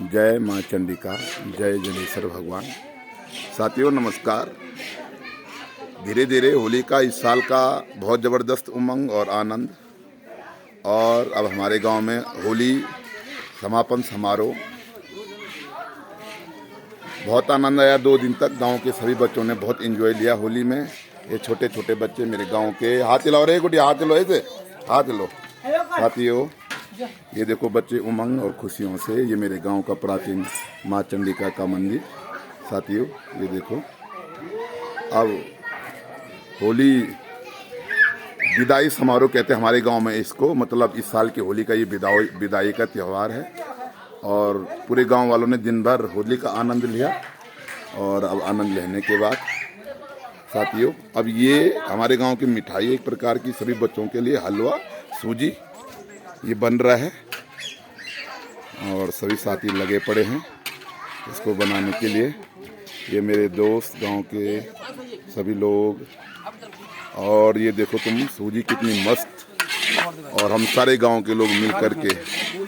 जय माँ चंडिका, जय जनेश्वर भगवान। साथियों नमस्कार। धीरे धीरे होली का इस साल का बहुत ज़बरदस्त उमंग और आनंद, और अब हमारे गांव में होली समापन समारोह बहुत आनंद आया। 2 दिन तक गांव के सभी बच्चों ने बहुत एंजॉय लिया होली में। ये छोटे छोटे बच्चे मेरे गांव के, हाथ हिलाओ रे गुड़िया, हाथ हिलो, ऐसे हाथ हिलो। साथियों ये देखो बच्चे उमंग और खुशियों से, ये मेरे गांव का प्राचीन माँ चंडिका का मंदिर। साथियों ये देखो, अब होली विदाई समारोह कहते हैं हमारे गांव में इसको, मतलब इस साल की होली का ये विदाई का त्यौहार है। और पूरे गांव वालों ने दिन भर होली का आनंद लिया। और अब आनंद लेने के बाद साथियों अब ये हमारे गांव की मिठाई, एक प्रकार की सभी बच्चों के लिए हलवा सूजी ये बन रहा है, और सभी साथी लगे पड़े हैं इसको बनाने के लिए। ये मेरे दोस्त गांव के सभी लोग, और ये देखो तुम सूजी कितनी मस्त, और हम सारे गांव के लोग मिल करके,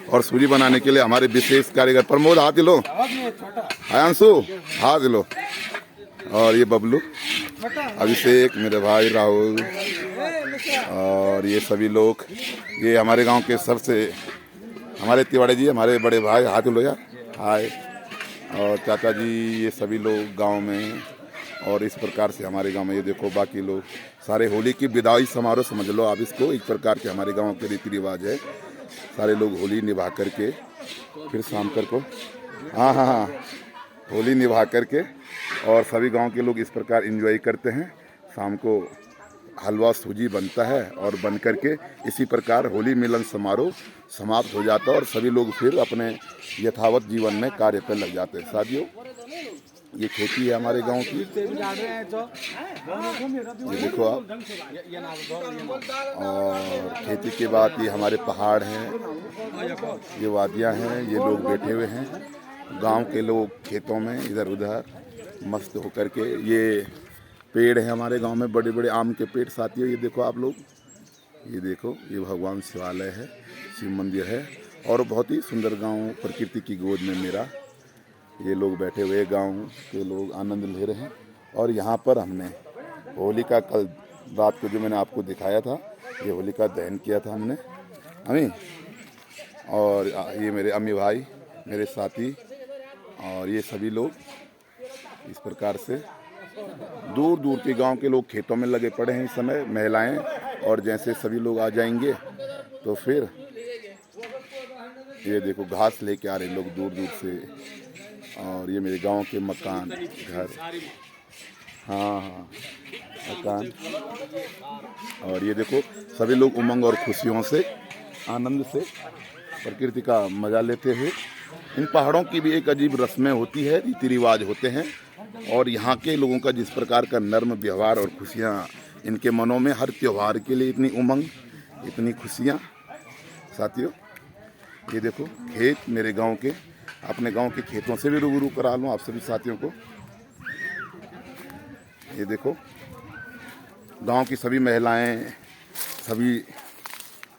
और सूजी बनाने के लिए हमारे विशेष कारीगर प्रमोद, हाथ लो, आयांशु हाथ लो, और ये बबलू, अभिषेक, मेरे भाई राहुल, और ये सभी लोग, ये हमारे गांव के सबसे हमारे तिवाड़ी जी, हमारे बड़े भाई, हाथ लो यार, हाय, और चाचा जी, ये सभी लोग गांव में। और इस प्रकार से हमारे गांव में ये देखो बाकी लोग सारे होली की विदाई समारोह समझ लो आप इसको, एक प्रकार के हमारे गांव के रीति रिवाज है। सारे लोग होली निभा करके फिर शाम कर को, हाँ, होली निभा करके, और सभी गांव के लोग इस प्रकार एंजॉय करते हैं। शाम को हलवा सूजी बनता है, और बन करके इसी प्रकार होली मिलन समारोह समाप्त हो जाता है, और सभी लोग फिर अपने यथावत जीवन में कार्य पर लग जाते हैं। साथियों ये खेती है हमारे गांव की, ये देखो आप, और खेती के बाद ये हमारे पहाड़ हैं, ये वादियां हैं, ये लोग बैठे हुए हैं गांव के लोग खेतों में इधर उधर मस्त होकर के। ये पेड़ है हमारे गांव में, बड़े बड़े आम के पेड़। साथियों ये देखो आप लोग, ये देखो, ये भगवान शिवालय है, शिव मंदिर है, और बहुत ही सुंदर गांव प्रकृति की गोद में मेरा। ये लोग बैठे हुए गांव के लोग आनंद ले रहे हैं। और यहाँ पर हमने होली का कल रात को जो मैंने आपको दिखाया था, ये होली का दहन किया था हमने अमी, और ये मेरे अम्मी भाई, मेरे साथी, और ये सभी लोग इस प्रकार से दूर दूर के गांव के लोग खेतों में लगे पड़े हैं इस समय, महिलाएं, और जैसे सभी लोग आ जाएंगे तो फिर ये देखो घास लेके आ रहे लोग दूर दूर से। और ये मेरे गांव के मकान, घर, हाँ मकान, और ये देखो सभी लोग उमंग और खुशियों से, आनंद से प्रकृति का मजा लेते हुए। इन पहाड़ों की भी एक अजीब रस्में होती है, रीति रिवाज होते हैं, और यहाँ के लोगों का जिस प्रकार का नर्म व्यवहार और खुशियाँ इनके मनों में, हर त्योहार के लिए इतनी उमंग, इतनी खुशियाँ। साथियों ये देखो खेत मेरे गांव के, अपने गांव के खेतों से भी रूबरू करा लूँ आप सभी साथियों को। ये देखो गांव की सभी महिलाएं, सभी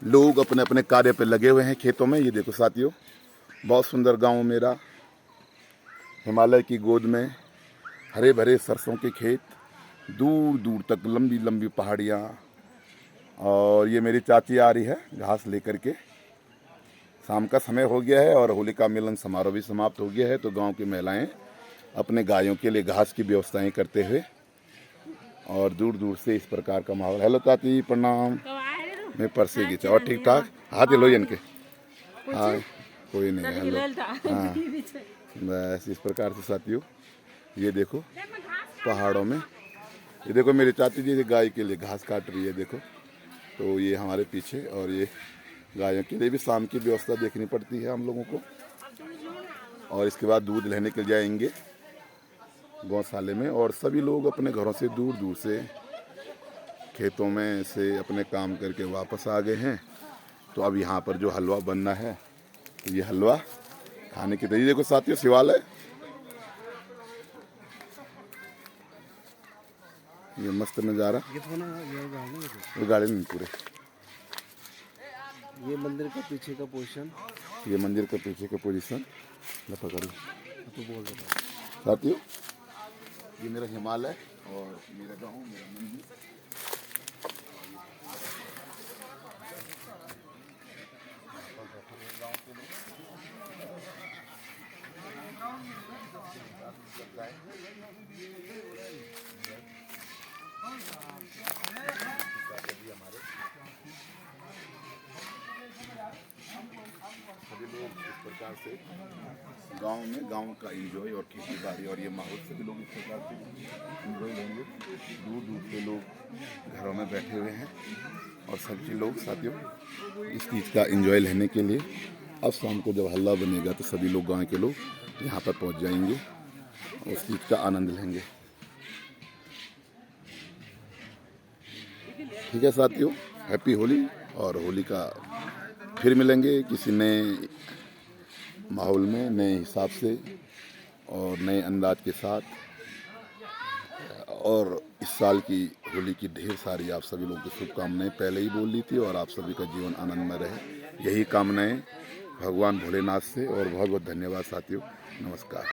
लोग अपने अपने कार्य पे लगे हुए हैं खेतों में। ये देखो साथियों बहुत सुंदर गांव मेरा, हिमालय की गोद में, हरे भरे सरसों के खेत, दूर दूर तक लंबी लंबी पहाड़ियाँ, और ये मेरी चाची आ रही है घास लेकर के। शाम का समय हो गया है और होली का मिलन समारोह भी समाप्त हो गया है, तो गांव की महिलाएं अपने गायों के लिए घास की व्यवस्थाएं करते हुए, और दूर दूर से इस प्रकार का माहौल। हेलो चाची प्रणाम, मैं परसे की, और ठीक ठाक, हाथ लो इनके, हाँ कोई नहीं, हेलो, हाँ बस इस प्रकार से। साथियों ये देखो पहाड़ों में, ये देखो मेरी चाची जी गाय के लिए घास काट रही है, देखो, तो ये हमारे पीछे, और ये गायों के लिए भी शाम की व्यवस्था देखनी पड़ती है हम लोगों को। और इसके बाद दूध लेने के लिए जाएंगे गौशाले में, और सभी लोग अपने घरों से दूर दूर से खेतों में से अपने काम करके वापस आ गए हैं। तो अब यहाँ पर जो हलवा बनना है, तो ये हलवा खाने की तैयारी। देखो साथियों शिवालय, ये मस्त नज़ारा, ये गाड़ी नहीं पूरे, ये मंदिर का पीछे का पोर्शन, ये मंदिर के पीछे का पोजीशन पकड़िए तो बोल रहा साथियों, ये मेरा हिमालय और मेरा गाँव, मेरा मंदिर। सभी लोग इस प्रकार से गांव में गांव का एंजॉय और खेती बाड़ी और ये माहौल सभी लोग इस प्रकार से एंजॉय लेंगे। दूर दूर से लोग घरों में बैठे हुए हैं और सभी लोग साथियों इस चीज़ का एंजॉय लेने के लिए अब शाम को जब हल्ला बनेगा तो सभी लोग गांव के लोग यहाँ पर पहुँच जाएंगे और उस चीज़ का आनंद लेंगे। ठीक है साथियों, हैप्पी होली। और होली का फिर मिलेंगे किसी नए माहौल में, नए हिसाब से और नए अंदाज के साथ। और इस साल की होली की ढेर सारी आप सभी लोगों की शुभकामनाएं पहले ही बोल ली थी और आप सभी का जीवन आनंदमय रहे, यही कामनाएं भगवान भोलेनाथ से। और बहुत बहुत धन्यवाद साथियों, नमस्कार।